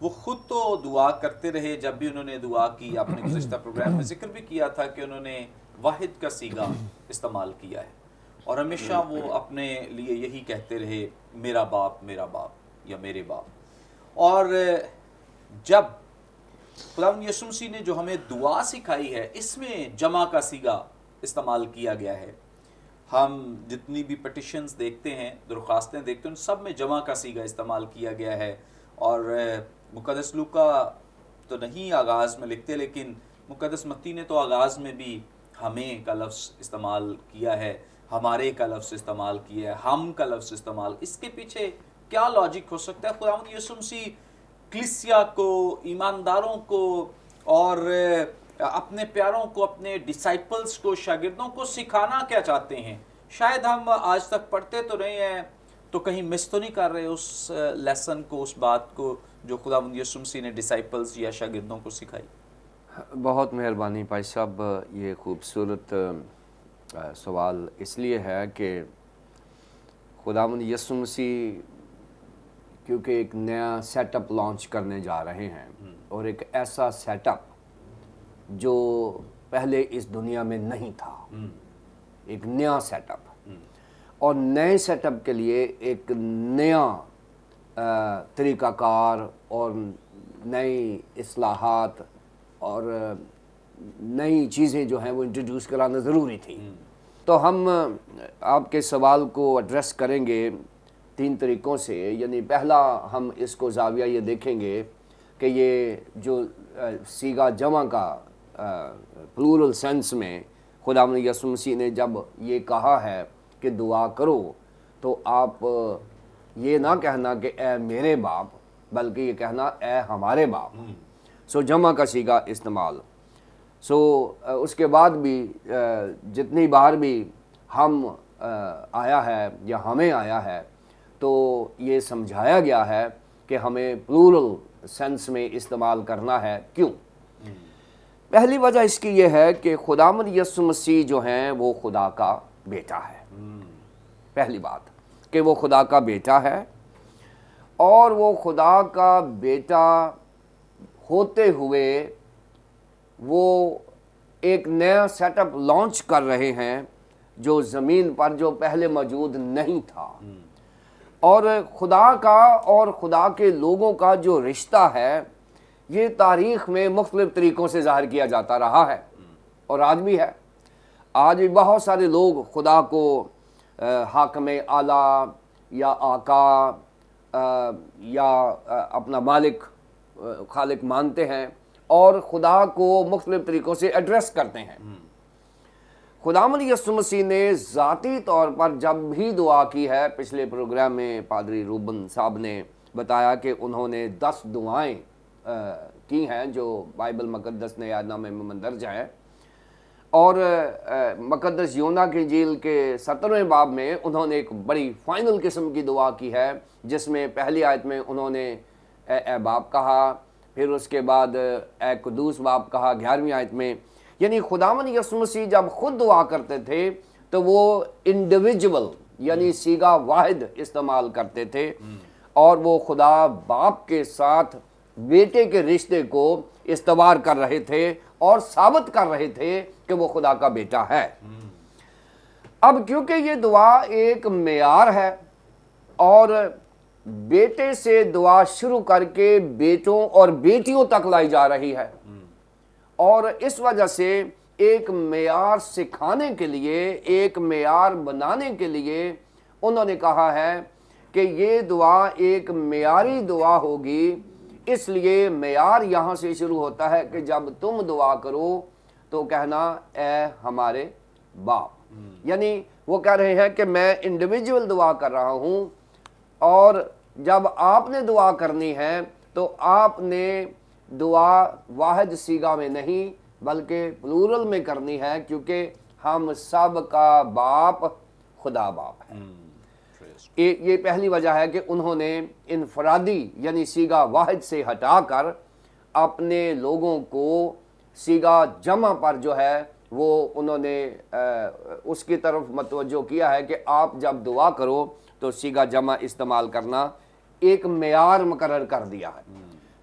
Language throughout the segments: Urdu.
وہ خود تو دعا کرتے رہے. جب بھی انہوں نے دعا کی, آپ نے گزشتہ پروگرام میں ذکر بھی کیا تھا کہ انہوں نے واحد کا صیغہ استعمال کیا ہے, اور ہمیشہ وہ اپنے لیے یہی کہتے رہے, میرا باپ یا میرے باپ. اور جب خداوند یسوع مسیح نے جو ہمیں دعا سکھائی ہے, اس میں جمع کا صیغہ استعمال کیا گیا ہے. ہم جتنی بھی پٹیشنز دیکھتے ہیں, درخواستیں دیکھتے ہیں, ان سب میں جمع کا صیغہ استعمال کیا گیا ہے. اور مقدس لوکا تو نہیں آغاز میں لکھتے, لیکن مقدس متی نے تو آغاز میں بھی ہمیں کا لفظ استعمال کیا ہے, ہمارے کا لفظ استعمال کیا ہے, ہم کا لفظ استعمال. اس کے پیچھے کیا لاجک ہو سکتا ہے؟ خداوند یسوع مسیح کلیسیا کو, ایمانداروں کو اور اپنے پیاروں کو, اپنے ڈسائپلز کو, شاگردوں کو سکھانا کیا چاہتے ہیں؟ شاید ہم آج تک پڑھتے تو نہیں ہیں, تو کہیں مس تو نہیں کر رہے اس لیسن کو, اس بات کو جو خداوند یسوع مسیح نے ڈسائپلز یا شاگردوں کو سکھائی. بہت مہربانی بھائی صاحب. یہ خوبصورت سوال اس لیے ہے کہ خداوند یسوع مسیح کیونکہ ایک نیا سیٹ اپ لانچ کرنے جا رہے ہیں, اور ایک ایسا سیٹ اپ جو پہلے اس دنیا میں نہیں تھا, ایک نیا سیٹ اپ, اور نئے سیٹ اپ کے لیے ایک نیا طریقہ کار اور نئی اصلاحات اور نئی چیزیں جو ہیں وہ انٹروڈیوس کرانا ضروری تھی. تو ہم آپ کے سوال کو ایڈریس کریں گے 3 طریقوں سے. یعنی پہلا ہم اس کو زاویہ یہ دیکھیں گے کہ یہ جو صیغہ جمع کا پلورل سینس میں خداوند یسوع مسیح نے جب یہ کہا ہے کہ دعا کرو, تو آپ یہ نہ کہنا کہ اے میرے باپ, بلکہ یہ کہنا اے ہمارے باپ. سو جمع کا صیغہ استعمال. سو اس کے بعد بھی جتنی بار بھی ہم آیا ہے یا ہمیں آیا ہے, تو یہ سمجھایا گیا ہے کہ ہمیں پلورل سینس میں استعمال کرنا ہے. کیوں؟ پہلی وجہ اس کی یہ ہے کہ خداوند یسوع مسیح جو ہیں وہ خدا کا بیٹا ہے. پہلی بات کہ وہ خدا کا بیٹا ہے, اور وہ خدا کا بیٹا ہوتے ہوئے وہ ایک نیا سیٹ اپ لانچ کر رہے ہیں جو زمین پر جو پہلے موجود نہیں تھا. اور خدا کا اور خدا کے لوگوں کا جو رشتہ ہے یہ تاریخ میں مختلف طریقوں سے ظاہر کیا جاتا رہا ہے, اور آج بھی ہے. آج بھی بہت سارے لوگ خدا کو حاکم اعلیٰ یا آقا یا اپنا مالک خالق مانتے ہیں, اور خدا کو مختلف طریقوں سے ایڈریس کرتے ہیں. خداوند یسوع مسیح نے ذاتی طور پر جب بھی دعا کی ہے, پچھلے پروگرام میں پادری روبن صاحب نے بتایا کہ انہوں نے 10 دعائیں کی ہیں جو بائبل مقدس نے یاد نامے میں مندرج ہیں, اور مقدس یونا کی انجیل کے 17ویں باب میں انہوں نے ایک بڑی فائنل قسم کی دعا کی ہے, جس میں پہلی آیت میں انہوں نے اے باپ کہا, پھر اس کے بعد اے قدوس باپ کہا 11ویں آیت میں. یعنی خداوند یسوع مسیح جب خود دعا کرتے تھے تو وہ انڈیویجول یعنی صیغہ واحد استعمال کرتے تھے, اور وہ خدا باپ کے ساتھ بیٹے کے رشتے کو استوار کر رہے تھے اور ثابت کر رہے تھے کہ وہ خدا کا بیٹا ہے. اب کیونکہ یہ دعا ایک معیار ہے, اور بیٹے سے دعا شروع کر کے بیٹوں اور بیٹیوں تک لائی جا رہی ہے, اور اس وجہ سے ایک معیار سکھانے کے لیے, ایک معیار بنانے کے لیے انہوں نے کہا ہے کہ یہ دعا ایک معیاری دعا ہوگی. اس لیے معیار یہاں سے شروع ہوتا ہے کہ جب تم دعا کرو تو کہنا اے ہمارے باپ. یعنی وہ کہہ رہے ہیں کہ میں انڈیویجول دعا کر رہا ہوں, اور جب آپ نے دعا کرنی ہے تو آپ نے دعا واحد صیغہ میں نہیں بلکہ پلورل میں کرنی ہے, کیونکہ ہم سب کا باپ خدا باپ ہے. یہ پہلی وجہ ہے کہ انہوں نے انفرادی یعنی صیغہ واحد سے ہٹا کر اپنے لوگوں کو صیغہ جمع پر جو ہے وہ انہوں نے اس کی طرف متوجہ کیا ہے کہ آپ جب دعا کرو تو صیغہ جمع استعمال کرنا ایک معیار مقرر کر دیا ہے.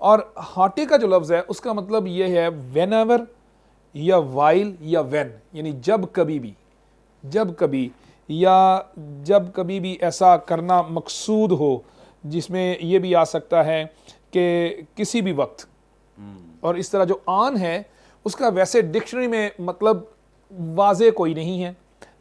اور ہاٹے کا جو لفظ ہے اس کا مطلب یہ ہے وین ایور یا وائل یا وین، یعنی جب کبھی بھی، جب کبھی، یا جب کبھی بھی ایسا کرنا مقصود ہو، جس میں یہ بھی آ سکتا ہے کہ کسی بھی وقت. اور اس طرح جو آن ہے اس کا ویسے ڈکشنری میں مطلب واضح کوئی نہیں ہے،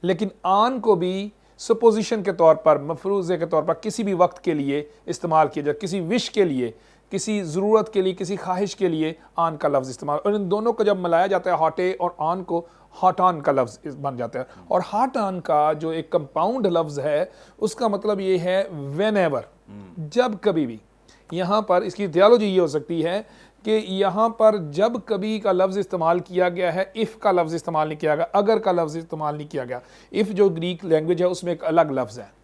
لیکن آن کو بھی سپوزیشن کے طور پر، مفروضے کے طور پر کسی بھی وقت کے لیے استعمال کیا جائے، کسی وش کے لیے، کسی ضرورت کے لیے، کسی خواہش کے لیے آن کا لفظ استعمال. اور ان دونوں کو جب ملایا جاتا ہے، ہاٹے اور آن کو، ہاٹ آن کا لفظ بن جاتا ہے. اور ہاٹ آن کا جو ایک کمپاؤنڈ لفظ ہے اس کا مطلب یہ ہے وین ایور، جب کبھی بھی. یہاں پر اس کی تھیالوجی یہ ہو سکتی ہے کہ یہاں پر جب کبھی کا لفظ استعمال کیا گیا ہے، اف کا لفظ استعمال نہیں کیا گیا، اگر کا لفظ استعمال نہیں کیا گیا. اف جو گریک لینگویج ہے اس میں ایک الگ لفظ ہے،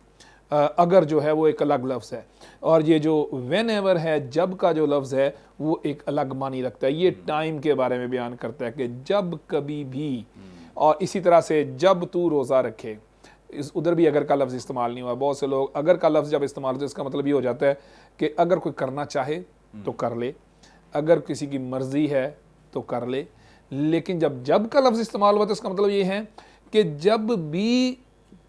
اگر جو ہے وہ ایک الگ لفظ ہے، اور یہ جو وین ایور ہے، جب کا جو لفظ ہے وہ ایک الگ معنی رکھتا ہے. یہ ٹائم کے بارے میں بیان کرتا ہے کہ جب کبھی بھی. اور اسی طرح سے جب تو روزہ رکھے، ادھر بھی اگر کا لفظ استعمال نہیں ہوا. بہت سے لوگ اگر کا لفظ جب استعمال ہوتا ہے اس کا مطلب یہ ہو جاتا ہے کہ اگر کوئی کرنا چاہے تو کر لے، اگر کسی کی مرضی ہے تو کر لے. لیکن جب کا لفظ استعمال ہوا تو اس کا مطلب یہ ہے کہ جب بھی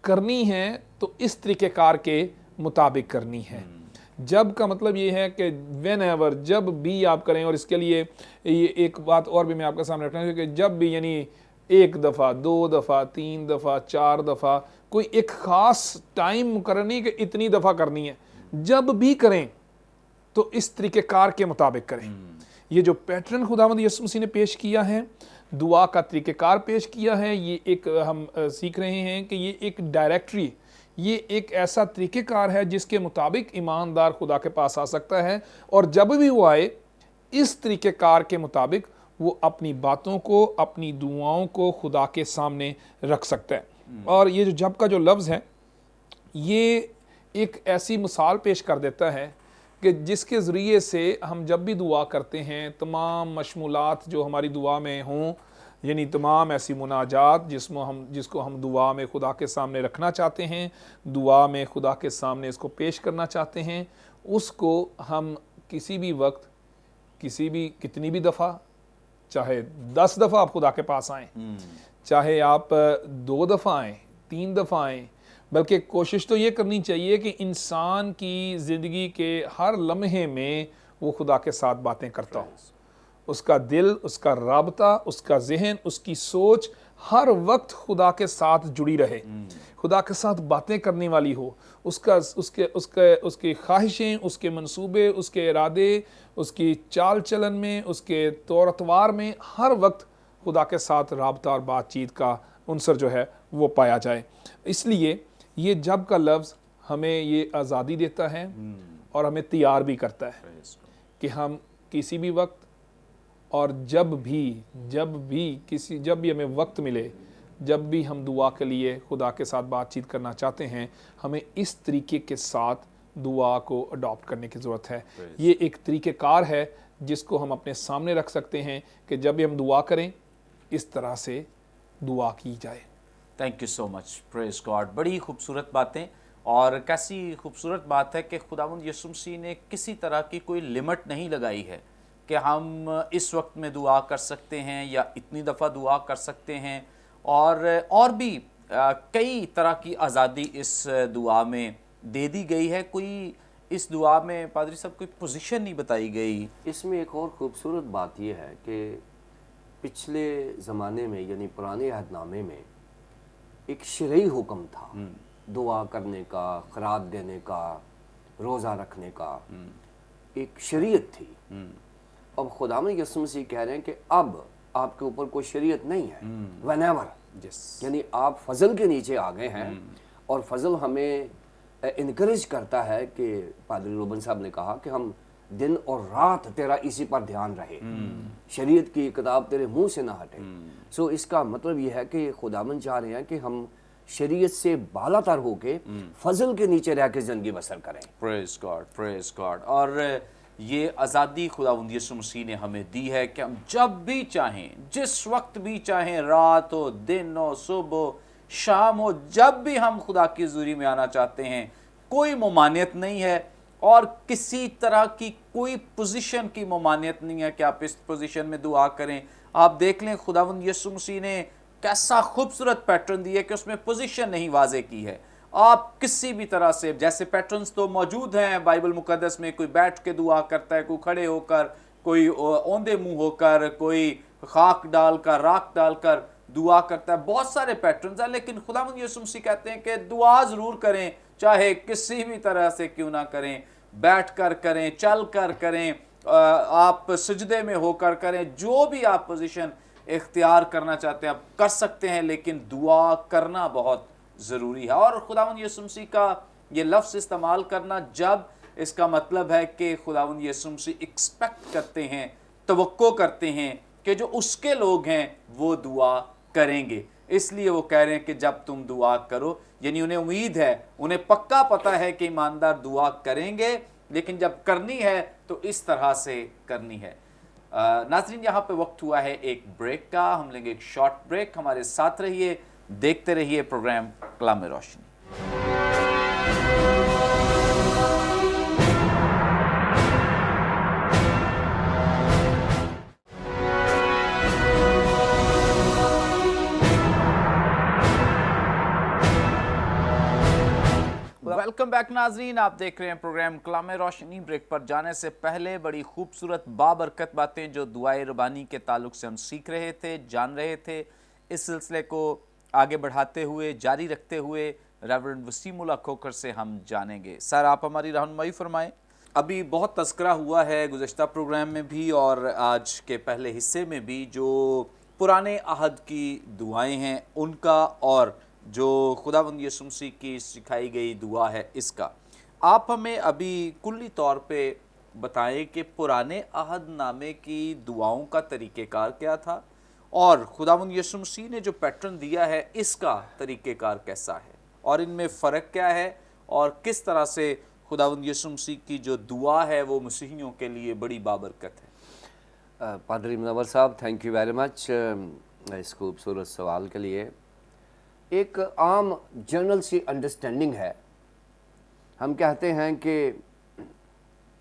کرنی ہے تو اس طریقہ کار کے مطابق کرنی ہے. جب کا مطلب یہ ہے کہ وین ایور، جب بھی آپ کریں. اور اس کے لیے یہ ایک بات اور بھی میں آپ کے سامنے رکھنا ہے کہ جب بھی یعنی ایک دفعہ، 2 دفعہ، 3 دفعہ، 4 دفعہ، کوئی ایک خاص ٹائم مقرر نہیں کہ اتنی دفعہ کرنی ہے. جب بھی کریں تو اس طریقہ کار کے مطابق کریں. یہ جو پیٹرن خداوند یسوع مسیح نے پیش کیا ہے، دعا کا طریقہ کار پیش کیا ہے، یہ ایک ہم سیکھ رہے ہیں کہ یہ ایک ڈائریکٹری، یہ ایک ایسا طریقہ کار ہے جس کے مطابق ایماندار خدا کے پاس آ سکتا ہے. اور جب بھی وہ آئے اس طریقہ کار کے مطابق وہ اپنی باتوں کو، اپنی دعاؤں کو خدا کے سامنے رکھ سکتا ہے. اور یہ جو جب کا جو لفظ ہے یہ ایک ایسی مثال پیش کر دیتا ہے کہ جس کے ذریعے سے ہم جب بھی دعا کرتے ہیں، تمام مشمولات جو ہماری دعا میں ہوں، یعنی تمام ایسی مناجات جس کو ہم دعا میں خدا کے سامنے رکھنا چاہتے ہیں، دعا میں خدا کے سامنے اس کو پیش کرنا چاہتے ہیں، اس کو ہم کسی بھی وقت، کتنی بھی دفعہ، چاہے 10 دفعہ آپ خدا کے پاس آئیں، چاہے آپ 2 دفعہ آئیں، 3 دفعہ آئیں، بلکہ کوشش تو یہ کرنی چاہیے کہ انسان کی زندگی کے ہر لمحے میں وہ خدا کے ساتھ باتیں کرتا ہو. اس کا دل، اس کا رابطہ، اس کا ذہن، اس کی سوچ ہر وقت خدا کے ساتھ جڑی رہے، خدا کے ساتھ باتیں کرنے والی ہو. اس کی خواہشیں، اس کے منصوبے، اس کے ارادے، اس کی چال چلن میں، اس کے طور اتوار میں ہر وقت خدا کے ساتھ رابطہ اور بات چیت کا عنصر جو ہے وہ پایا جائے. اس لیے یہ جب کا لفظ ہمیں یہ آزادی دیتا ہے اور ہمیں تیار بھی کرتا ہے کہ ہم کسی بھی وقت اور جب بھی ہمیں وقت ملے، جب بھی ہم دعا کے لیے خدا کے ساتھ بات چیت کرنا چاہتے ہیں، ہمیں اس طریقے کے ساتھ دعا کو اڈاپٹ کرنے کی ضرورت ہے. یہ ایک طریقہ کار ہے جس کو ہم اپنے سامنے رکھ سکتے ہیں کہ جب بھی ہم دعا کریں اس طرح سے دعا کی جائے. Thank you so much, praise God. بڑی خوبصورت باتیں، اور کیسی خوبصورت بات ہے کہ خداوند یسوع مسیح نے کسی طرح کی کوئی لمٹ نہیں لگائی ہے کہ ہم اس وقت میں دعا کر سکتے ہیں یا اتنی دفعہ دعا کر سکتے ہیں. اور بھی کئی طرح کی آزادی اس دعا میں دے دی گئی ہے. کوئی اس دعا میں پادری صاحب کوئی پوزیشن نہیں بتائی گئی. اس میں ایک اور خوبصورت بات یہ ہے کہ پچھلے زمانے میں یعنی پرانے عہد نامے میں ایک شرعی حکم تھا دعا کرنے کا، خیرات دینے کا، روزہ رکھنے کا، ایک شریعت تھی. اب خداوند یسوع مسیح کہہ رہے ہیں کہ اب آپ کے اوپر کوئی شریعت نہیں ہے. whenever، یعنی آپ فضل کے نیچے آ گئے ہیں. اور فضل ہمیں انکریج کرتا ہے کہ پادری روبن صاحب نے کہا کہ ہم دن اور رات تیرا اسی پر دھیان رہے، شریعت کی کتاب تیرے منہ سے نہ ہٹے. سو اس کا مطلب یہ ہے کہ خداوند چاہ رہے ہیں کہ ہم شریعت سے بالا تر ہو کے فضل کے نیچے رہ کے زندگی بسر کریں. پریز گاڈ، پریز گاڈ. اور یہ آزادی خداوند یسوع مسیح نے ہمیں دی ہے کہ ہم جب بھی چاہیں، جس وقت بھی چاہیں، رات ہو، دن ہو، صبح ہو، شام ہو، جب بھی ہم خدا کی حضوری میں آنا چاہتے ہیں، کوئی ممانعت نہیں ہے. اور کسی طرح کی کوئی پوزیشن کی ممانعت نہیں ہے کہ آپ اس پوزیشن میں دعا کریں. آپ دیکھ لیں خداوند یسوع مسیح نے کیسا خوبصورت پیٹرن دی ہے کہ اس میں پوزیشن نہیں واضح کی ہے. آپ کسی بھی طرح سے, جیسے پیٹرنز تو موجود ہیں بائبل مقدس میں, کوئی بیٹھ کے دعا کرتا ہے, کوئی کھڑے ہو کر, کوئی اوندے منہ ہو کر, کوئی خاک ڈال کر, راکھ ڈال کر دعا کرتا ہے, بہت سارے پیٹرنز ہیں. لیکن خداوند یسوع مسیح کہتے ہیں کہ دعا ضرور کریں, چاہے کسی بھی طرح سے کیوں نہ کریں, بیٹھ کر کریں, چل کر کریں, آپ سجدے میں ہو کر کریں, جو بھی آپ پوزیشن اختیار کرنا چاہتے ہیں آپ کر سکتے ہیں, لیکن دعا کرنا بہت ضروری ہے. اور خداوند یسوع مسیح کا یہ لفظ استعمال کرنا جب اس کا مطلب ہے کہ خداوند یسوع مسیح ایکسپیکٹ کرتے ہیں, توقع کرتے ہیں کہ جو اس کے لوگ ہیں وہ دعا کریں گے. اس لیے وہ کہہ رہے ہیں کہ جب تم دعا کرو, یعنی انہیں امید ہے, انہیں پکا پتہ ہے کہ ایماندار دعا کریں گے, لیکن جب کرنی ہے تو اس طرح سے کرنی ہے. ناظرین, یہاں پہ وقت ہوا ہے ایک بریک کا, ہم لیں گے ایک شارٹ بریک. ہمارے ساتھ رہیے, دیکھتے رہیے پروگرام کلام روشنی. ویلکم بیک ناظرین, آپ دیکھ رہے ہیں پروگرام کلام روشنی. بریک پر جانے سے پہلے بڑی خوبصورت بابرکت باتیں جو دعائے ربانی کے تعلق سے ہم سیکھ رہے تھے, جان رہے تھے, اس سلسلے کو آگے بڑھاتے ہوئے, جاری رکھتے ہوئے ریورنڈ وسیم اللہ کھوکھر سے ہم جانیں گے. سر, آپ ہماری رہنمائی فرمائیں. ابھی بہت تذکرہ ہوا ہے گزشتہ پروگرام میں بھی اور آج کے پہلے حصے میں بھی, جو پرانے عہد کی دعائیں ہیں ان کا, اور جو خداوند یسوع مسیح کی سکھائی گئی دعا ہے اس کا. آپ ہمیں ابھی کلی طور پہ بتائیں کہ پرانے عہد نامے کی دعاؤں کا طریقہ کار کیا تھا, اور خداوند یسوع مسیح نے جو پیٹرن دیا ہے اس کا طریقہ کار کیسا ہے, اور ان میں فرق کیا ہے, اور کس طرح سے خداوند یسوع مسیح کی جو دعا ہے وہ مسیحیوں کے لیے بڑی بابرکت ہے. پادری منور صاحب, تھینک یو ویری مچ اس خوبصورت سوال کے لیے. ایک عام جنرل سی انڈرسٹینڈنگ ہے, ہم کہتے ہیں کہ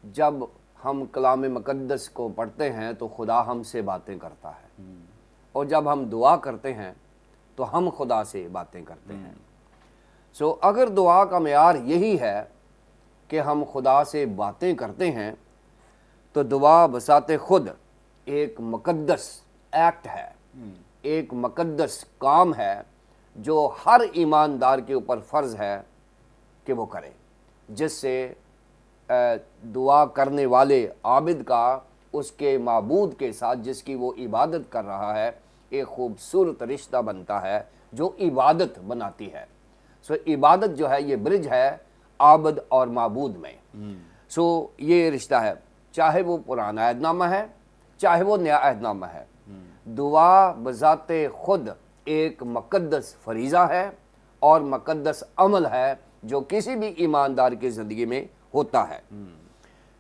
جب ہم کلام مقدس کو پڑھتے ہیں تو خدا ہم سے باتیں کرتا ہے, اور جب ہم دعا کرتے ہیں تو ہم خدا سے باتیں کرتے ہیں. سو اگر دعا کا معیار یہی ہے کہ ہم خدا سے باتیں کرتے ہیں, تو دعا بذات خود ایک مقدس ایکٹ ہے, ایک مقدس کام ہے جو ہر ایماندار کے اوپر فرض ہے کہ وہ کرے, جس سے دعا کرنے والے عابد کا اس کے معبود کے ساتھ جس کی وہ عبادت کر رہا ہے ایک خوبصورت رشتہ بنتا ہے جو عبادت بناتی ہے. سو عبادت جو ہے یہ برج ہے عابد اور معبود میں. سو یہ رشتہ ہے, چاہے وہ پرانا عہد نامہ ہے چاہے وہ نیا عہد نامہ ہے. دعا بذات خود ایک مقدس فریضہ ہے اور مقدس عمل ہے جو کسی بھی ایماندار کی زندگی میں ہوتا ہے.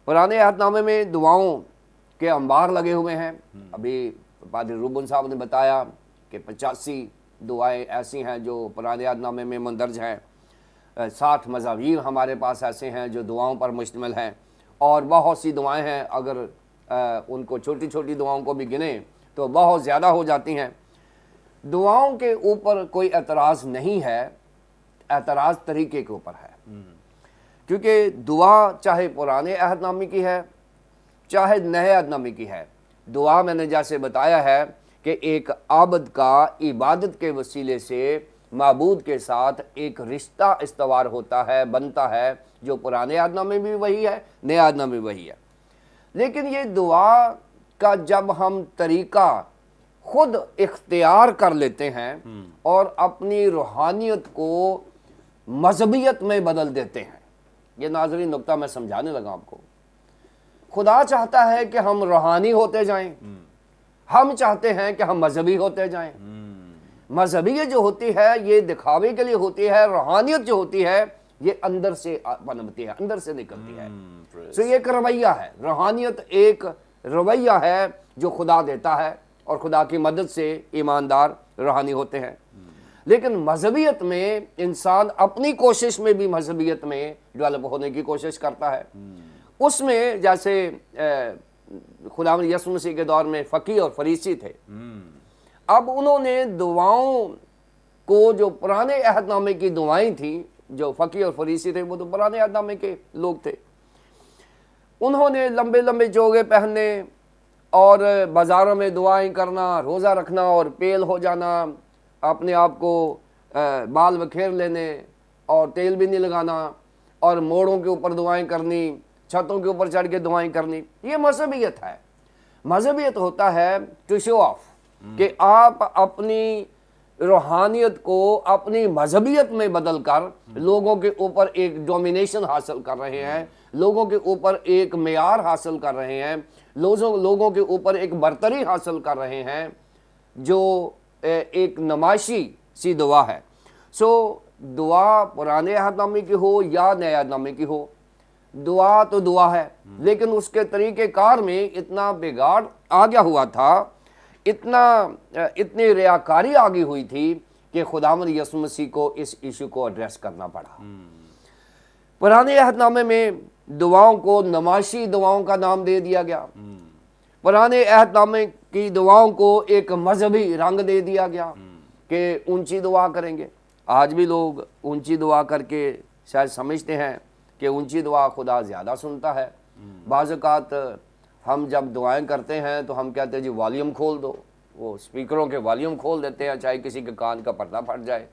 پرانے عہد نامے میں دعاؤں کے انبار لگے ہوئے ہیں. ابھی پادری روبن صاحب نے بتایا کہ 85 دعائیں ایسی ہیں جو پرانے عہد نامے میں مندرج ہیں. 60 مزامیر ہمارے پاس ایسے ہیں جو دعاؤں پر مشتمل ہیں, اور بہت سی دعائیں ہیں, اگر ان کو چھوٹی چھوٹی دعاؤں کو بھی گنیں تو بہت زیادہ ہو جاتی ہیں. دعاؤں کے اوپر کوئی اعتراض نہیں ہے, اعتراض طریقے کے اوپر ہے. کیونکہ دعا چاہے پرانے عہد نامے کی ہے چاہے نئے عہد نامے کی ہے, دعا میں نے جیسے بتایا ہے کہ ایک عابد کا عبادت کے وسیلے سے معبود کے ساتھ ایک رشتہ استوار ہوتا ہے, بنتا ہے, جو پرانے عہد نامے میں بھی وہی ہے, نئے عہد نامے میں وہی ہے. لیکن یہ دعا کا جب ہم طریقہ خود اختیار کر لیتے ہیں اور اپنی روحانیت کو مذہبیت میں بدل دیتے ہیں, یہ ناظرین نقطہ میں سمجھانے لگا آپ کو. خدا چاہتا ہے کہ ہم روحانی ہوتے جائیں, ہم چاہتے ہیں کہ ہم مذہبی ہوتے جائیں. مذہبیت جو ہوتی ہے یہ دکھاوے کے لیے ہوتی ہے, روحانیت جو ہوتی ہے یہ اندر سے پنپتی ہے, اندر سے نکلتی ہے. سو یہ ایک رویہ ہے, روحانیت ایک رویہ ہے جو خدا دیتا ہے, اور خدا کی مدد سے ایماندار روحانی ہوتے ہیں. لیکن مذہبیت میں انسان اپنی کوشش میں بھی مذہبیت میں ڈیولپ ہونے کی کوشش کرتا ہے. اس میں جیسے خداوند یسوع مسیح کے دور میں فقیہ اور فریسی تھے. اب انہوں نے دعاؤں کو، جو پرانے عہد نامے کی دعائیں تھیں، جو فقیہ اور فریسی تھے وہ تو پرانے عہد نامے کے لوگ تھے، انہوں نے لمبے لمبے جوگے پہننے اور بازاروں میں دعائیں کرنا، روزہ رکھنا اور پیل ہو جانا، اپنے آپ کو بال بکھیر لینے اور تیل بھی نہیں لگانا، اور موڑوں کے اوپر دعائیں کرنی، چھتوں کے اوپر چڑھ کے دعائیں کرنی. یہ مذہبیت ہے. مذہبیت ہوتا ہے ٹو شو آف، کہ آپ اپنی روحانیت کو اپنی مذہبیت میں بدل کر لوگوں کے اوپر ایک ڈومینیشن حاصل کر رہے ہیں، لوگوں کے اوپر ایک معیار حاصل کر رہے ہیں، لوگوں کے اوپر ایک برتری حاصل کر رہے ہیں، جو ایک نمائشی سی دعا ہے. سو دعا پرانے عہد نامے کی ہو یا نئے عہد نامے کی ہو، دعا تو دعا ہے، لیکن اس کے طریقہ کار میں اتنا بگاڑ آ گیا ہوا تھا، اتنی ریاکاری آگئی ہوئی تھی کہ خداوند یسوع مسیح کو اس ایشو کو ایڈریس کرنا پڑا. پرانے عہد نامے میں دعاؤں کو نمائشی دعاؤں کا نام دے دیا گیا. پرانے عہد نامے کی دعاؤں کو ایک مذہبی رنگ دے دیا گیا کہ اونچی دعا کریں گے. آج بھی لوگ اونچی دعا کر کے شاید سمجھتے ہیں کہ اونچی دعا خدا زیادہ سنتا ہے. بعض اوقات ہم جب دعائیں کرتے ہیں تو ہم کہتے ہیں جی والیوم کھول دو، وہ سپیکروں کے والیوم کھول دیتے ہیں چاہے کسی کے کان کا پردہ پھٹ جائے.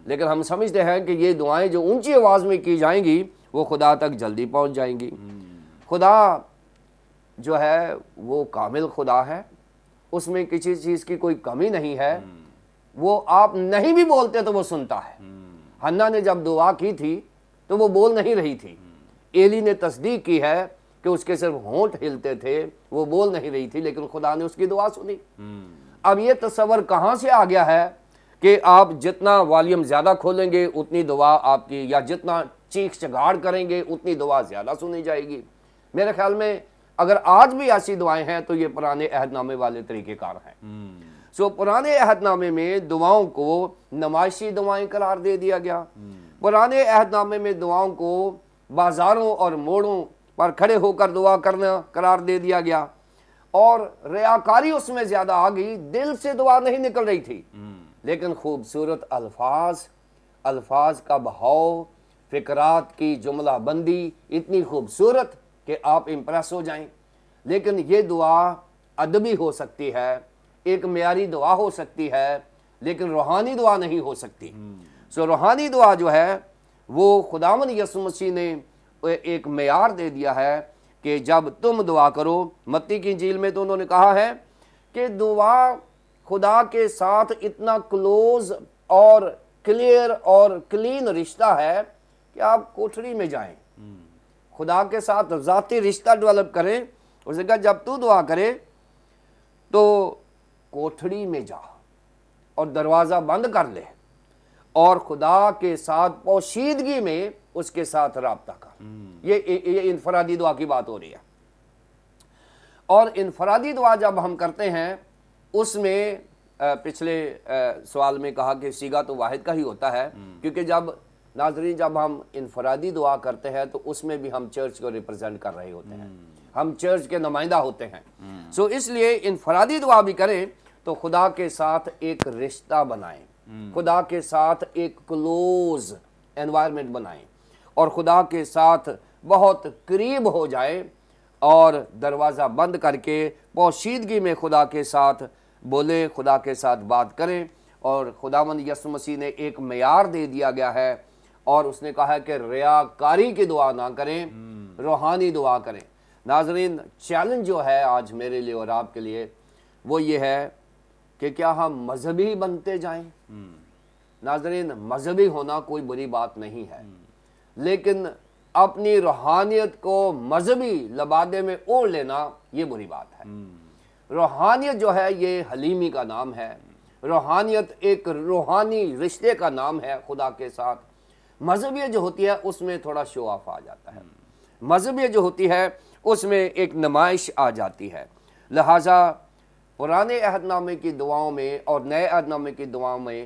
لیکن ہم سمجھتے ہیں کہ یہ دعائیں جو اونچی آواز میں کی جائیں گی وہ خدا تک جلدی پہنچ جائیں گی. خدا جو ہے وہ کامل خدا ہے، اس میں کسی چیز کی کوئی کمی نہیں ہے. وہ آپ نہیں بھی بولتے تو وہ سنتا ہے. حنا نے جب دعا کی تھی تو وہ بول نہیں رہی تھی. ایلی نے تصدیق کی ہے کہ اس کے صرف ہونٹ ہلتے تھے، وہ بول نہیں رہی تھی، لیکن خدا نے اس کی دعا سنی. اب یہ تصور کہاں سے آ گیا ہے کہ آپ جتنا والیوم زیادہ کھولیں گے اتنی دعا آپ کی، یا جتنا چیخ چگاڑ کریں گے اتنی دعا زیادہ سنی جائے گی؟ میرے خیال میں اگر آج بھی ایسی دعائیں ہیں تو یہ پرانے عہد نامے والے طریقہ کار ہیں. سو پرانے عہد نامے میں دعاؤں کو نمائشی دعائیں قرار دے دیا گیا. پرانے عہد نامے میں دعاؤں کو بازاروں اور موڑوں پر کھڑے ہو کر دعا کرنا قرار دے دیا گیا، اور ریاکاری اس میں زیادہ آ گئی. دل سے دعا نہیں نکل رہی تھی، لیکن خوبصورت الفاظ کا بہاؤ، فقرات کی جملہ بندی اتنی خوبصورت کہ آپ امپریس ہو جائیں. لیکن یہ دعا ادبی ہو سکتی ہے، ایک معیاری دعا ہو سکتی ہے، لیکن روحانی دعا نہیں ہو سکتی. سو روحانی دعا جو ہے وہ خداوند یسوع مسیح نے ایک معیار دے دیا ہے کہ جب تم دعا کرو، متی کی انجیل میں تو انہوں نے کہا ہے کہ دعا خدا کے ساتھ اتنا کلوز اور کلیئر اور کلین رشتہ ہے کہ آپ کوٹھڑی میں جائیں، خدا کے ساتھ ذاتی رشتہ ڈیولپ کریں. اس نے کہا جب تو دعا کرے تو کوٹھڑی میں جا اور دروازہ بند کر لے اور خدا کے ساتھ پوشیدگی میں اس کے ساتھ رابطہ کر. یہ انفرادی دعا کی بات ہو رہی ہے. اور انفرادی دعا جب ہم کرتے ہیں اس میں پچھلے سوال میں کہا کہ سیگا تو واحد کا ہی ہوتا ہے، کیونکہ جب ہم انفرادی دعا کرتے ہیں تو اس میں بھی ہم چرچ کو ریپرزینٹ کر رہے ہوتے ہیں، ہم چرچ کے نمائندہ ہوتے ہیں. سو اس لیے انفرادی دعا بھی کریں تو خدا کے ساتھ ایک رشتہ بنائیں، خدا کے ساتھ ایک کلوز انوائرمنٹ بنائیں اور خدا کے ساتھ بہت قریب ہو جائیں اور دروازہ بند کر کے پوشیدگی میں خدا کے ساتھ بولیں، خدا کے ساتھ بات کریں. اور خداوند یسوع مسیح نے ایک معیار دے دیا گیا ہے اور اس نے کہا ہے کہ ریاکاری کی دعا نہ کریں، روحانی دعا کریں. ناظرین، چیلنج جو ہے آج میرے لیے اور آپ کے لیے وہ یہ ہے کہ کیا ہم مذہبی بنتے جائیں. ناظرین، مذہبی ہونا کوئی بری بات نہیں ہے، لیکن اپنی روحانیت کو مذہبی لبادے میں اوڑھ لینا یہ بری بات ہے. روحانیت جو ہے یہ حلیمی کا نام ہے، روحانیت ایک روحانی رشتے کا نام ہے خدا کے ساتھ. مذہبیت جو ہوتی ہے اس میں تھوڑا شو آف آ جاتا ہے، مذہبیت جو ہوتی ہے اس میں ایک نمائش آ جاتی ہے. لہٰذا پرانے عہد نامے کی دعاؤں میں اور نئے عہد نامے کی دعاؤں میں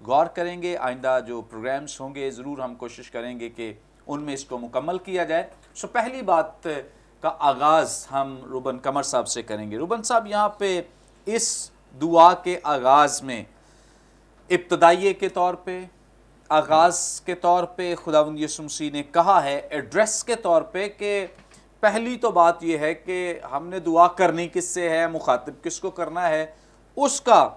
غور کریں گے. آئندہ جو پروگرامز ہوں گے ضرور ہم کوشش کریں گے کہ ان میں اس کو مکمل کیا جائے. پہلی بات کا آغاز ہم روبن قمر صاحب سے کریں گے. روبن صاحب، یہاں پہ اس دعا کے آغاز میں ابتدائیے کے طور پہ، آغاز کے طور پہ خداوند یسوع مسیح نے کہا ہے ایڈریس کے طور پہ کہ پہلی تو بات یہ ہے کہ ہم نے دعا کرنی کس سے ہے، مخاطب کس کو کرنا ہے، اس کا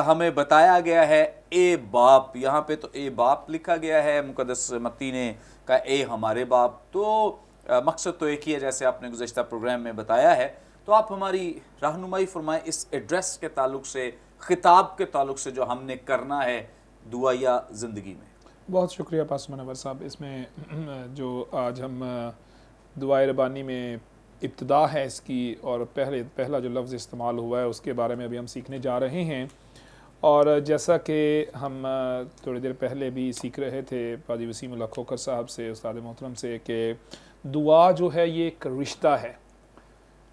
ہمیں بتایا گیا ہے اے باپ. یہاں پہ تو اے باپ لکھا گیا ہے، مقدس متی نے کہا اے ہمارے باپ. تو مقصد تو ایک ہی ہے جیسے آپ نے گزشتہ پروگرام میں بتایا ہے. تو آپ ہماری رہنمائی فرمائیں اس ایڈریس کے تعلق سے، خطاب کے تعلق سے جو ہم نے کرنا ہے دعائیا زندگی میں. بہت شکریہ پاسٹر منور صاحب. اس میں جو آج ہم دعائے ربانی میں ابتدا ہے اس کی، اور پہلا جو لفظ استعمال ہوا ہے اس کے بارے میں ابھی ہم سیکھنے جا رہے ہیں. اور جیسا کہ ہم تھوڑی دیر پہلے بھی سیکھ رہے تھے پادری وسیم اللہ کھوکھر صاحب سے، استاد محترم سے، کہ دعا جو ہے یہ ایک رشتہ ہے،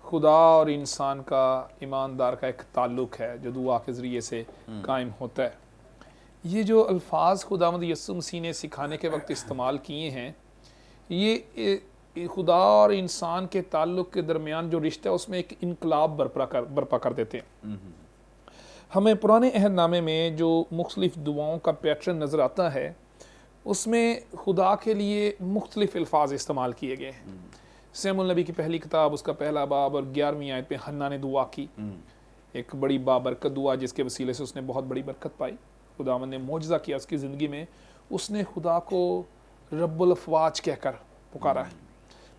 خدا اور انسان کا، ایماندار کا ایک تعلق ہے جو دعا کے ذریعے سے قائم ہوتا ہے. یہ جو الفاظ خداوند یسوع مسیح نے سکھانے کے وقت استعمال کیے ہیں، یہ خدا اور انسان کے تعلق کے درمیان جو رشتہ ہے اس میں ایک انقلاب برپا کر دیتے ہیں. ہمیں پرانے عہد نامے میں جو مختلف دعاؤں کا پیٹرن نظر آتا ہے اس میں خدا کے لیے مختلف الفاظ استعمال کیے گئے ہیں. سیموئیل نبی کی پہلی کتاب، اس کا پہلا باب اور 11ویں آیت پہ حنا نے دعا کی، ایک بڑی بابرکت دعا جس کے وسیلے سے اس نے بہت بڑی برکت پائی. خداوند نے معجزہ کیا اس کی زندگی میں. اس نے خدا کو رب الافواج کہہ کر پکارا ہے.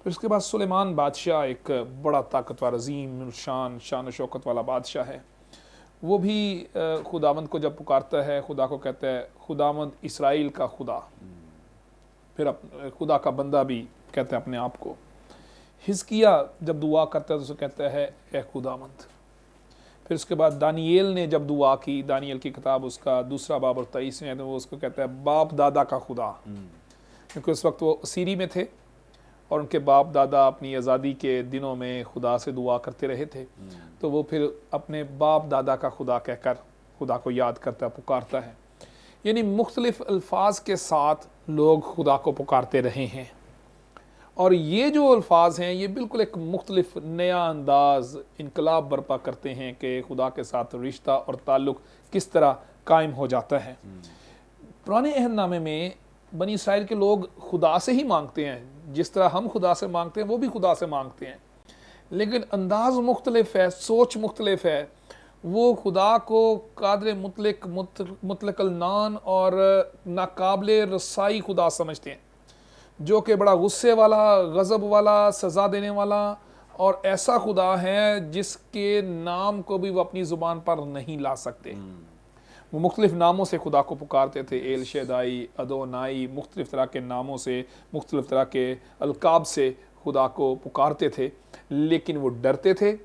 پھر اس کے بعد سلیمان بادشاہ، ایک بڑا طاقتور، عظیم شان و شوکت والا بادشاہ ہے، وہ بھی خداوند کو جب پکارتا ہے خدا کو کہتا ہے خداوند اسرائیل کا خدا. پھر خدا کا بندہ بھی کہتا ہے اپنے آپ کو. حزقیہ جب دعا کرتا ہے تو اسے کہتا ہے اے خداوند. پھر اس کے بعد دانییل نے جب دعا کی، دانییل کی کتاب اس کا 2 باب اور 23 میں، وہ اس کو کہتا ہے باپ دادا کا خدا، کیونکہ اس وقت وہ اسیری میں تھے اور ان کے باپ دادا اپنی آزادی کے دنوں میں خدا سے دعا کرتے رہے تھے. تو وہ پھر اپنے باپ دادا کا خدا کہہ کر خدا کو یاد کرتا ہے، پکارتا ہے. یعنی مختلف الفاظ کے ساتھ لوگ خدا کو پکارتے رہے ہیں. اور یہ جو الفاظ ہیں یہ بالکل ایک مختلف نیا انداز، انقلاب برپا کرتے ہیں کہ خدا کے ساتھ رشتہ اور تعلق کس طرح قائم ہو جاتا ہے. پرانے عہد نامے میں بنی اسرائیل کے لوگ خدا سے ہی مانگتے ہیں، جس طرح ہم خدا سے مانگتے ہیں وہ بھی خدا سے مانگتے ہیں، لیکن انداز مختلف ہے، سوچ مختلف ہے. وہ خدا کو قادر مطلق العنان اور ناقابل رسائی خدا سمجھتے ہیں، جو کہ بڑا غصے والا، غضب والا، سزا دینے والا اور ایسا خدا ہے جس کے نام کو بھی وہ اپنی زبان پر نہیں لا سکتے. وہ مختلف ناموں سے خدا کو پکارتے تھے، ایل شیدائی، ادونائی، مختلف طرح کے ناموں سے، مختلف طرح کے القاب سے خدا کو پکارتے تھے. لیکن وہ ڈرتے تھے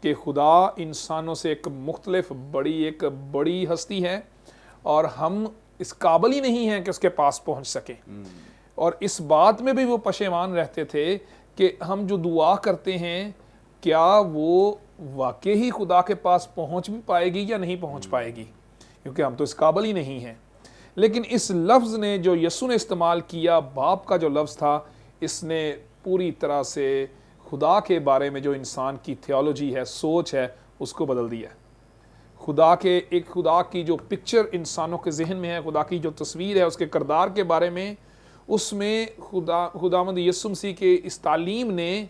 کہ خدا انسانوں سے ایک بڑی ہستی ہے اور ہم اس قابل ہی نہیں ہیں کہ اس کے پاس پہنچ سکیں. اور اس بات میں بھی وہ پشیمان رہتے تھے کہ ہم جو دعا کرتے ہیں کیا وہ واقعی خدا کے پاس پہنچ بھی پائے گی یا نہیں پہنچ پائے گی، کیونکہ ہم تو اس قابل ہی نہیں ہیں. لیکن اس لفظ نے جو یسوع نے استعمال کیا، باپ کا جو لفظ تھا، اس نے پوری طرح سے خدا کے بارے میں جو انسان کی تھیولوجی ہے، سوچ ہے، اس کو بدل دیا. خدا کی جو پکچر انسانوں کے ذہن میں ہے، خدا کی جو تصویر ہے اس کے کردار کے بارے میں، اس میں خداوند یسوع مسیح کے اس تعلیم نے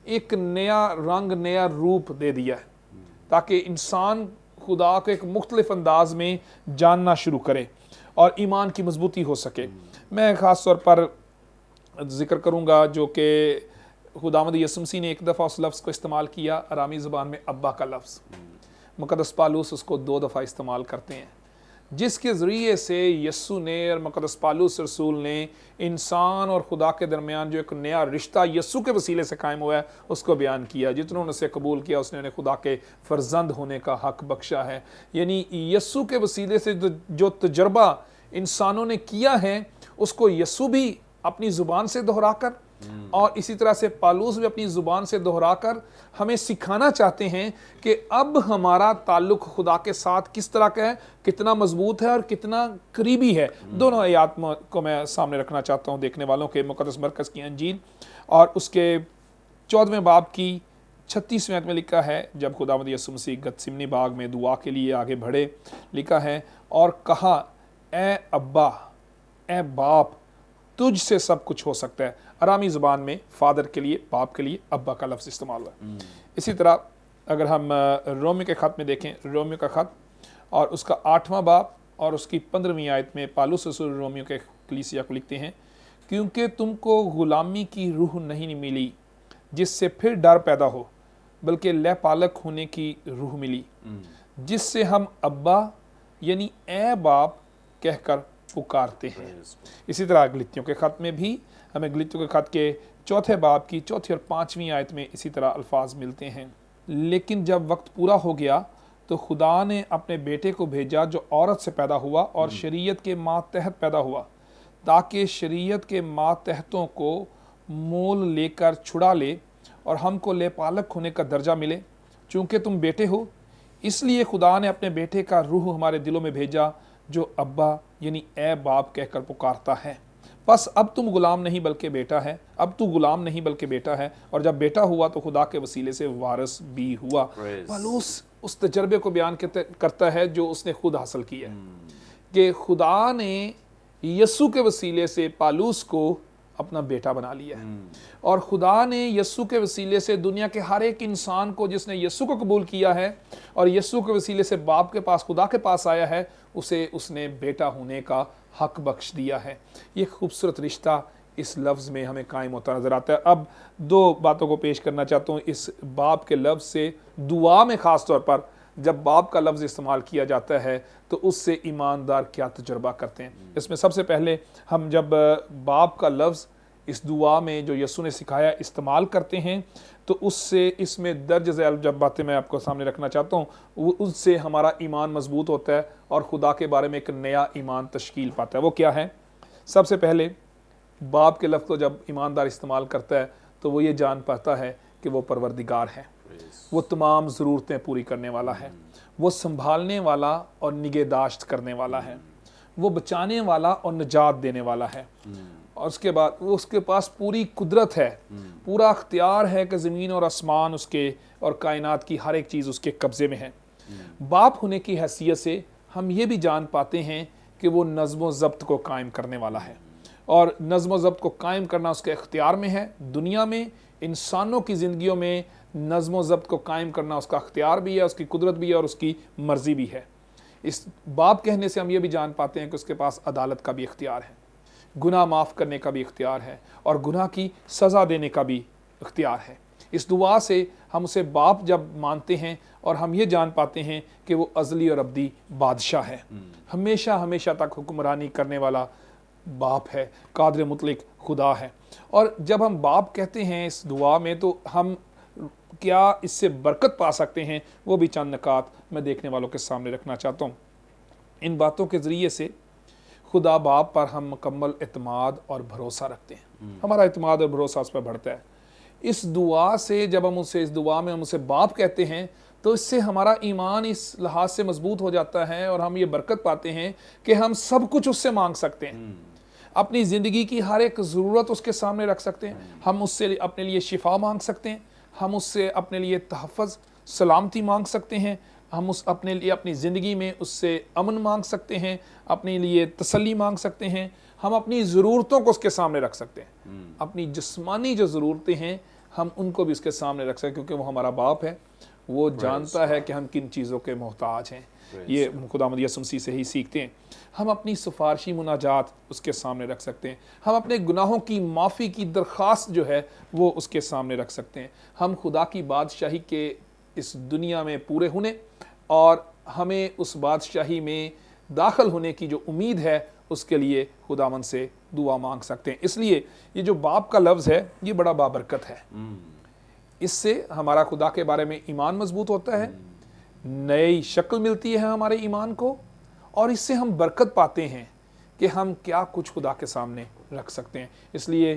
ایک نیا رنگ، نیا روپ دے دیا ہے، تاکہ انسان خدا کو ایک مختلف انداز میں جاننا شروع کرے اور ایمان کی مضبوطی ہو سکے. میں خاص طور پر ذکر کروں گا جو کہ خداوند یسوع مسیح نے ایک دفعہ اس لفظ کو استعمال کیا، ارامی زبان میں ابا کا لفظ. مقدس پالوس اس کو 2 دفعہ استعمال کرتے ہیں، جس کے ذریعے سے یسوع نے اور مقدس پالوس رسول نے انسان اور خدا کے درمیان جو ایک نیا رشتہ یسوع کے وسیلے سے قائم ہوا ہے اس کو بیان کیا. جتنوں نے اسے قبول کیا اس نے انہیں خدا کے فرزند ہونے کا حق بخشا ہے. یعنی یسوع کے وسیلے سے جو تجربہ انسانوں نے کیا ہے اس کو یسوع بھی اپنی زبان سے دہرا کر اور اسی طرح سے پالوس بھی اپنی زبان سے دہرا کر ہمیں سکھانا چاہتے ہیں کہ اب ہمارا تعلق خدا کے ساتھ کس طرح کا ہے، کتنا مضبوط ہے اور کتنا قریبی ہے۔ دونوں آیات کو میں سامنے رکھنا چاہتا ہوں دیکھنے والوں کے، مقدس مرکز کی انجیل اور اس کے 14ویں باب کی 36ویں آیت میں لکھا ہے، جب خداوند یسوع مسیح گتسمنی باغ میں دعا کے لیے آگے بڑھے، لکھا ہے اور کہا اے ابا، اے باپ، تجھ سے سب کچھ ہو سکتا ہے۔ آرامی زبان میں فادر کے لیے، باپ کے لیے ابا کا لفظ استعمال ہوا ہے۔ اسی طرح اگر ہم رومیو کے خط میں دیکھیں، رومیو کا خط اور اس کا 8واں باب اور اس کی 15ویں آیت میں پالوس رسول رومیو کے کلیسیا کو لکھتے ہیں، کیونکہ تم کو غلامی کی روح نہیں ملی جس سے پھر ڈر پیدا ہو، بلکہ لے پالک ہونے کی روح ملی، جس سے ہم ابا یعنی اے باپ کہہ کر پکارتے ہیں۔ اسی طرح گلتیوں کے خط میں بھی ہمیں گلتیوں کے خط کے 4 باب کی 4 اور 5ویں آیت میں اسی طرح الفاظ ملتے ہیں، لیکن جب وقت پورا ہو گیا تو خدا نے اپنے بیٹے کو بھیجا جو عورت سے پیدا ہوا اور شریعت کے ماتحت پیدا ہوا، تاکہ شریعت کے ماتحتوں کو مول لے کر چھڑا لے اور ہم کو لے پالک ہونے کا درجہ ملے۔ چونکہ تم بیٹے ہو، اس لیے خدا نے اپنے بیٹے کا روح ہمارے دلوں میں بھیجا جو ابا یعنی اے باپ کہہ کر پکارتا ہے۔ بس اب تم غلام نہیں بلکہ بیٹا ہے، اب تو غلام نہیں بلکہ بیٹا ہے، اور جب بیٹا ہوا تو خدا کے وسیلے سے وارث بھی ہوا۔ پالوس اس تجربے کو بیان کرتا ہے جو اس نے خود حاصل کیا ہے، کہ خدا نے یسوع کے وسیلے سے پالوس کو اپنا بیٹا بنا لیا ہے، اور خدا نے یسوع کے وسیلے سے دنیا کے ہر ایک انسان کو جس نے یسوع کو قبول کیا ہے اور یسوع کے وسیلے سے باپ کے پاس، خدا کے پاس آیا ہے، اسے اس نے بیٹا ہونے کا حق بخش دیا ہے۔ یہ خوبصورت رشتہ اس لفظ میں ہمیں قائم ہوتا نظر آتا ہے۔ اب 2 باتوں کو پیش کرنا چاہتا ہوں اس باپ کے لفظ سے، دعا میں خاص طور پر جب باپ کا لفظ استعمال کیا جاتا ہے تو اس سے ایماندار کیا تجربہ کرتے ہیں۔ اس میں سب سے پہلے ہم جب باپ کا لفظ اس دعا میں جو یسوع نے سکھایا استعمال کرتے ہیں تو اس میں درج ذیل جب باتیں میں آپ کو سامنے رکھنا چاہتا ہوں، اس سے ہمارا ایمان مضبوط ہوتا ہے اور خدا کے بارے میں ایک نیا ایمان تشکیل پاتا ہے۔ وہ کیا ہے؟ سب سے پہلے باپ کے لفظ کو جب ایماندار استعمال کرتا ہے تو وہ یہ جان پاتا ہے کہ وہ پروردگار ہے، وہ تمام ضرورتیں پوری کرنے والا ہے، وہ سنبھالنے والا اور نگہداشت کرنے والا ہے، وہ بچانے والا اور نجات دینے والا ہے، اور اس کے بعد وہ اس کے پاس پوری قدرت ہے، پورا اختیار ہے کہ زمین اور آسمان اس کے اور کائنات کی ہر ایک چیز اس کے قبضے میں ہے۔ باپ ہونے کی حیثیت سے ہم یہ بھی جان پاتے ہیں کہ وہ نظم و ضبط کو قائم کرنے والا ہے، اور نظم و ضبط کو قائم کرنا اس کے اختیار میں ہے۔ دنیا میں انسانوں کی زندگیوں میں نظم و ضبط کو قائم کرنا اس کا اختیار بھی ہے، اس کی قدرت بھی ہے اور اس کی مرضی بھی ہے۔ اس باپ کہنے سے ہم یہ بھی جان پاتے ہیں کہ اس کے پاس عدالت کا بھی اختیار ہے، گناہ معاف کرنے کا بھی اختیار ہے اور گناہ کی سزا دینے کا بھی اختیار ہے۔ اس دعا سے ہم اسے باپ جب مانتے ہیں اور ہم یہ جان پاتے ہیں کہ وہ ازلی اور ابدی بادشاہ ہے، ہمیشہ ہمیشہ تک حکمرانی کرنے والا باپ ہے، قادر مطلق خدا ہے۔ اور جب ہم باپ کہتے ہیں اس دعا میں تو ہم کیا اس سے برکت پا سکتے ہیں، وہ بھی چند نکات میں دیکھنے والوں کے سامنے رکھنا چاہتا ہوں۔ ان باتوں کے ذریعے سے خدا باپ پر ہم مکمل اعتماد اور بھروسہ رکھتے ہیں، ہمارا اعتماد اور بھروسہ اس پر بڑھتا ہے۔ اس دعا سے جب ہم اس دعا میں ہم اسے باپ کہتے ہیں تو اس سے ہمارا ایمان اس لحاظ سے مضبوط ہو جاتا ہے اور ہم یہ برکت پاتے ہیں کہ ہم سب کچھ اس سے مانگ سکتے ہیں، اپنی زندگی کی ہر ایک ضرورت اس کے سامنے رکھ سکتے ہیں، ہم اس سے اپنے لیے شفا مانگ سکتے ہیں، ہم اس سے اپنے لیے تحفظ سلامتی مانگ سکتے ہیں، ہم اپنے لیے اپنی زندگی میں اس سے امن مانگ سکتے ہیں، اپنے لیے تسلی مانگ سکتے ہیں، ہم اپنی ضرورتوں کو اس کے سامنے رکھ سکتے ہیں، اپنی جسمانی جو ضرورتیں ہیں ہم ان کو بھی اس کے سامنے رکھ سکتے ہیں، کیونکہ وہ ہمارا باپ ہے، وہ جانتا ہے کہ ہم کن چیزوں کے محتاج ہیں۔ یہ خداوند یسوع مسیح سے ہی سیکھتے ہیں۔ ہم اپنی سفارشی مناجات اس کے سامنے رکھ سکتے ہیں، ہم اپنے گناہوں کی معافی کی درخواست جو ہے وہ اس کے سامنے رکھ سکتے ہیں، ہم خدا کی بادشاہی کے اس دنیا میں پورے ہونے اور ہمیں اس بادشاہی میں داخل ہونے کی جو امید ہے اس کے لیے خداوند سے دعا مانگ سکتے ہیں۔ اس لیے یہ جو باپ کا لفظ ہے یہ بڑا بابرکت ہے، اس سے ہمارا خدا کے بارے میں ایمان مضبوط ہوتا ہے، نئی شکل ملتی ہے ہمارے ایمان کو، اور اس سے ہم برکت پاتے ہیں کہ ہم کیا کچھ خدا کے سامنے رکھ سکتے ہیں۔ اس لیے